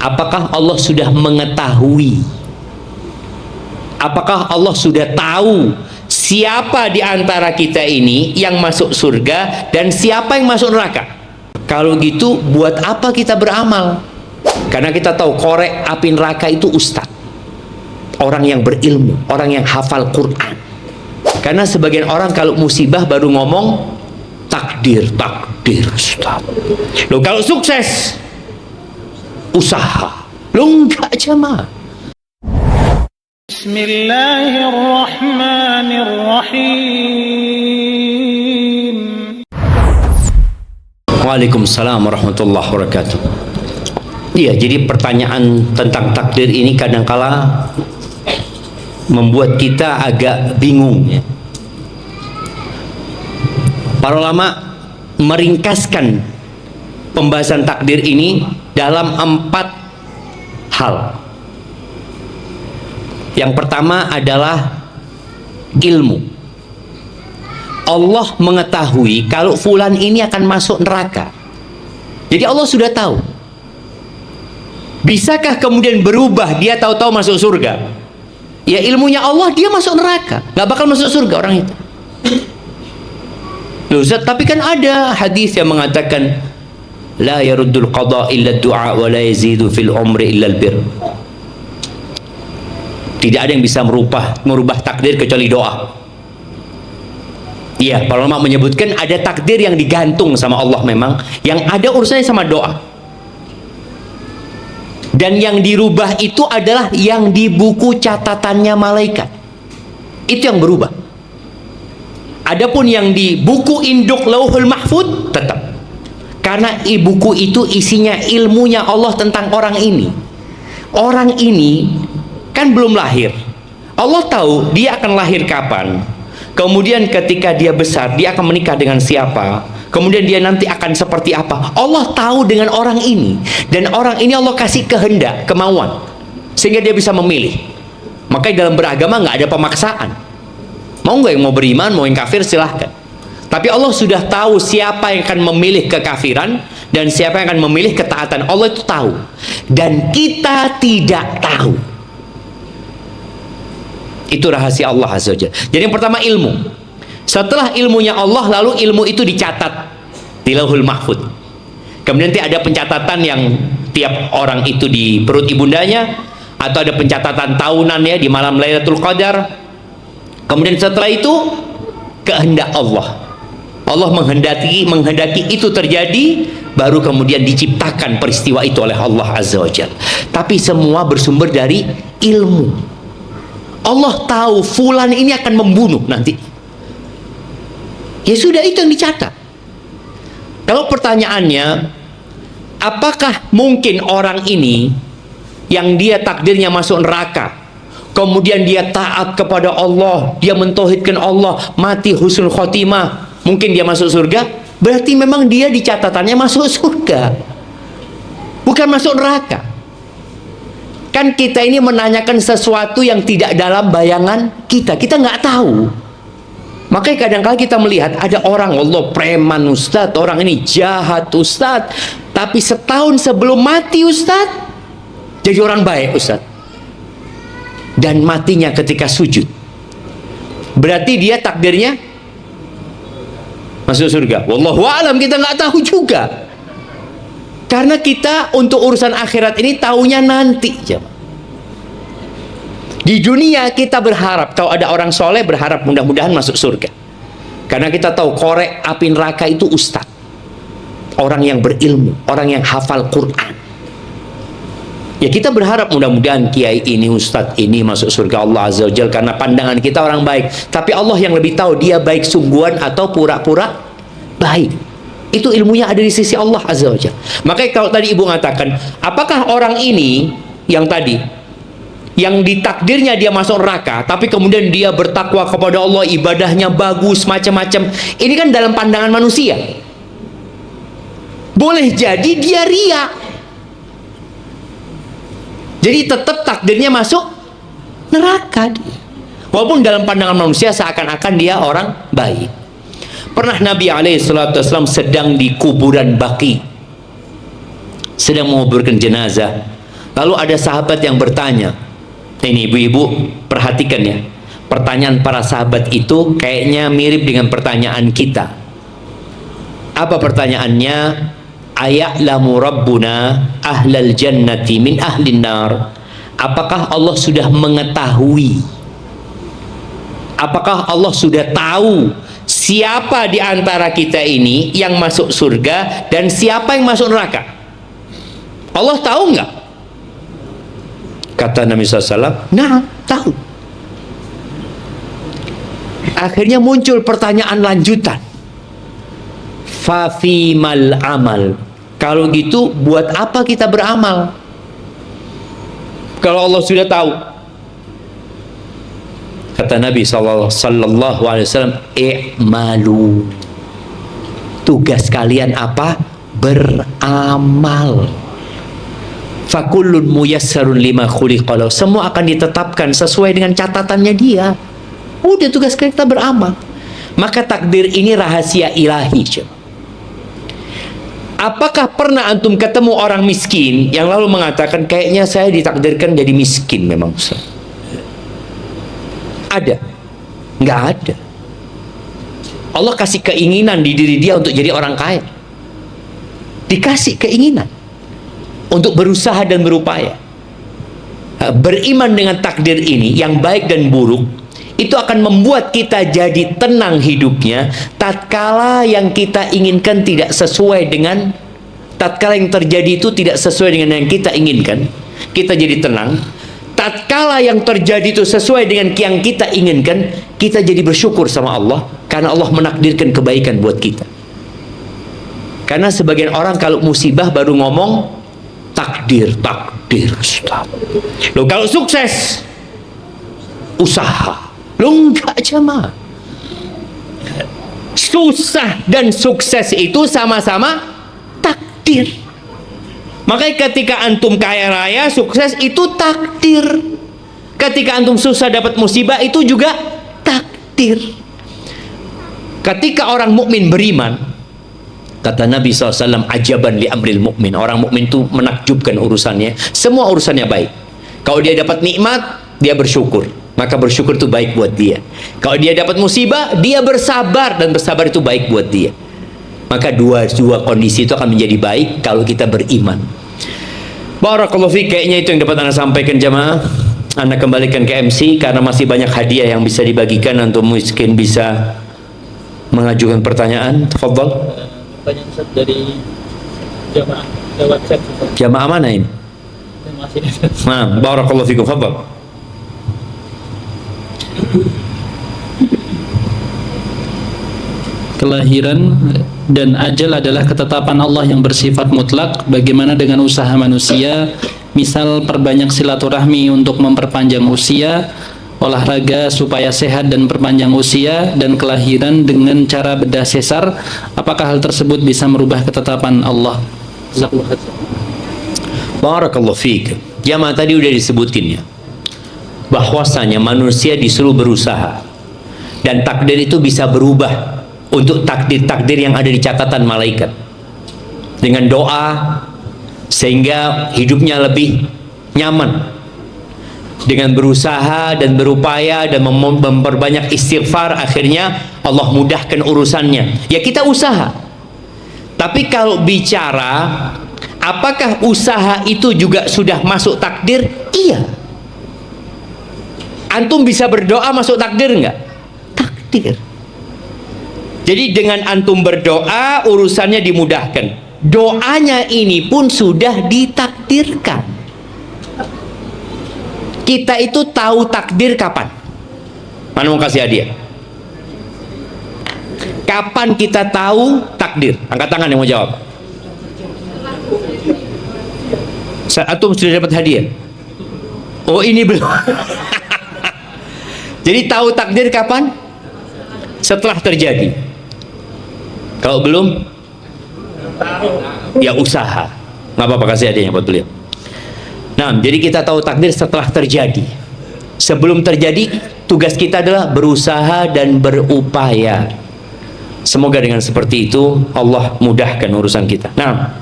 Apakah Allah sudah mengetahui? Apakah Allah sudah tahu siapa di antara kita ini yang masuk surga dan siapa yang masuk neraka? Kalau gitu, buat apa kita beramal? Karena kita tahu korek api neraka itu ustadz, orang yang berilmu, orang yang hafal Quran. Karena sebagian orang kalau musibah baru ngomong takdir, takdir, ustaz. Loh, kalau sukses usaha. Loh, enggak jemaah. Bismillahirrahmanirrahim. Waalaikumsalam warahmatullahi wabarakatuh. Iya, jadi pertanyaan tentang takdir ini kadangkala membuat kita agak bingung. Para ulama meringkaskan pembahasan takdir ini dalam 4 hal. Yang pertama adalah ilmu. Allah mengetahui kalau fulan ini akan masuk neraka. Jadi Allah sudah tahu. Bisakah kemudian berubah, dia tahu-tahu masuk surga? Ya, ilmunya Allah, dia masuk neraka, nggak bakal masuk surga orang itu. Loh, Ustaz, tapi kan ada hadis yang mengatakan la yaruddul qada illa du'a wa la yazidu fil umri illa albir. Tidak ada yang bisa merubah takdir kecuali doa. Iya, para ulama menyebutkan ada takdir yang digantung sama Allah memang, yang ada urusannya sama doa. Dan yang dirubah itu adalah yang di buku catatannya malaikat. Itu yang berubah. Adapun yang di buku induk Lauhul Mahfud tetap. Karena buku itu isinya ilmunya Allah tentang orang ini. Orang ini kan belum lahir. Allah tahu dia akan lahir kapan. Kemudian ketika dia besar, dia akan menikah dengan siapa. Kemudian dia nanti akan seperti apa. Allah tahu dengan orang ini. Dan orang ini Allah kasih kehendak, kemauan, sehingga dia bisa memilih. Makanya dalam beragama nggak ada pemaksaan. Mau nggak yang mau beriman, mau yang kafir, silahkan. Tapi Allah sudah tahu siapa yang akan memilih kekafiran dan siapa yang akan memilih ketaatan. Allah itu tahu. Dan kita tidak tahu. Itu rahasia Allah Azza wa Jalla. Jadi yang pertama ilmu. Setelah ilmunya Allah, lalu ilmu itu dicatat di Lauhul Mahfud. Kemudian nanti ada pencatatan yang tiap orang itu di perut ibundanya, atau ada pencatatan tahunannya di malam Lailatul Qadar. Kemudian setelah itu kehendak Allah. Allah menghendaki itu terjadi, baru kemudian diciptakan peristiwa itu oleh Allah Azza wa Jalla. Tapi semua bersumber dari ilmu. Allah tahu fulan ini akan membunuh nanti. Ya sudah, itu yang dicatat. Kalau pertanyaannya, apakah mungkin orang ini yang dia takdirnya masuk neraka, kemudian dia taat kepada Allah, dia mentauhidkan Allah, mati husnul khotimah, mungkin dia masuk surga? Berarti memang dia di catatannya masuk surga, bukan masuk neraka. Kan kita ini menanyakan sesuatu yang tidak dalam bayangan kita nggak tahu. Makanya kadang-kadang kita melihat ada orang, Allah preman Ustadz, orang ini jahat Ustadz, tapi setahun sebelum mati Ustadz jadi orang baik Ustadz, dan matinya ketika sujud. Berarti dia takdirnya masuk surga. Wallahu a'lam, kita nggak tahu juga. Karena kita untuk urusan akhirat ini taunya nanti. Di dunia kita berharap, kalau ada orang soleh berharap mudah-mudahan masuk surga. Karena kita tahu korek api neraka itu ustadz, orang yang berilmu, orang yang hafal Quran. Ya kita berharap mudah-mudahan kiai ini, ustadz ini masuk surga Allah Azza wa Jalla, karena pandangan kita orang baik. Tapi Allah yang lebih tahu dia baik sungguhan atau pura-pura baik. Itu ilmunya ada di sisi Allah Azza wa Jalla. Makanya kalau tadi ibu mengatakan, apakah orang ini yang tadi, yang ditakdirnya dia masuk neraka, tapi kemudian dia bertakwa kepada Allah, ibadahnya bagus, macam-macam. Ini kan dalam pandangan manusia. Boleh jadi dia ria. Jadi tetap takdirnya masuk neraka. Walaupun dalam pandangan manusia seakan-akan dia orang baik. Pernah Nabi SAW sedang di kuburan Baqi, sedang menguburkan jenazah. Lalu ada sahabat yang bertanya, ini ibu-ibu perhatikan ya, pertanyaan para sahabat itu kayaknya mirip dengan pertanyaan kita. Apa pertanyaannya? Aya'lamu rabbuna ahlal jannati min ahlin nar. Apakah Allah sudah mengetahui, apakah Allah sudah tahu siapa di antara kita ini yang masuk surga dan siapa yang masuk neraka? Allah tahu nggak? Kata Nabi SAW, nah, tahu. Akhirnya muncul pertanyaan lanjutan. Fafimal amal. Kalau gitu, buat apa kita beramal? Kalau Allah sudah tahu. Kata Nabi SAW, i'malu. Tugas kalian apa? Beramal. Fakullun muyassarun lima khuliqalahu. Semua akan ditetapkan sesuai dengan catatannya dia. Udah, tugas kita beramal. Maka takdir ini rahasia ilahi. Apakah pernah antum ketemu orang miskin yang lalu mengatakan, kayaknya saya ditakdirkan jadi miskin memang Ustaz? Ada? Nggak ada. Allah kasih keinginan di diri dia untuk jadi orang kaya. Dikasih keinginan untuk berusaha dan berupaya. Beriman dengan takdir ini yang baik dan buruk, itu akan membuat kita jadi tenang hidupnya tatkala yang kita inginkan tidak sesuai dengan, tatkala yang terjadi itu tidak sesuai dengan yang kita inginkan, kita jadi tenang. Tatkala yang terjadi itu sesuai dengan yang kita inginkan, kita jadi bersyukur sama Allah karena Allah menakdirkan kebaikan buat kita. Karena sebagian orang kalau musibah baru ngomong takdir, takdir Ustaz. Loh, kalau sukses usaha. Loh, enggak jemaah. Susah dan sukses itu sama-sama takdir. Makanya ketika antum kaya raya, sukses itu takdir. Ketika antum susah dapat musibah, itu juga takdir. Ketika orang mukmin beriman, kata Nabi SAW, ajaban li amril mukmin. Orang mukmin itu menakjubkan urusannya. Semua urusannya baik. Kalau dia dapat nikmat, dia bersyukur. Maka bersyukur itu baik buat dia. Kalau dia dapat musibah, dia bersabar, dan bersabar itu baik buat dia. Maka dua kondisi itu akan menjadi baik kalau kita beriman. Barakallahu fiik. Kayaknya itu yang dapat Anda sampaikan jamaah. Anda kembalikan ke MC karena masih banyak hadiah yang bisa dibagikan. Antum mungkin bisa mengajukan pertanyaan. Tafadhal. Pertanyaan Ustaz dari jamaah lewat chat. Jamaah mana ini? Nah, barakallahu fiikum. Tafadhal. Kelahiran dan ajal adalah ketetapan Allah yang bersifat mutlak. Bagaimana dengan usaha manusia? Misal perbanyak silaturahmi untuk memperpanjang usia, olahraga supaya sehat dan perpanjang usia, dan kelahiran dengan cara bedah sesar. Apakah hal tersebut bisa merubah ketetapan Allah? Barakallahu fiik. Jamaah tadi udah disebutin ya, bahwasanya manusia disuruh berusaha dan takdir itu bisa berubah untuk takdir-takdir yang ada di catatan malaikat dengan doa sehingga hidupnya lebih nyaman, dengan berusaha dan berupaya dan memperbanyak istighfar, akhirnya Allah mudahkan urusannya. Ya, kita usaha. Tapi kalau bicara apakah usaha itu juga sudah masuk takdir? Iya. Antum bisa berdoa masuk takdir enggak? Takdir. Jadi dengan antum berdoa, urusannya dimudahkan. Doanya ini pun sudah ditakdirkan. Kita itu tahu takdir kapan? Mana mau kasih hadiah? Kapan kita tahu takdir? Angkat tangan yang mau jawab. Antum sudah dapat hadiah? Oh, ini belum. Jadi tahu takdir kapan? Setelah terjadi. Kalau belum, ya usaha. Nggak apa-apa, kasih hadiahnya buat beliau. Nah, jadi kita tahu takdir setelah terjadi. Sebelum terjadi, tugas kita adalah berusaha dan berupaya. Semoga dengan seperti itu Allah mudahkan urusan kita. Nah,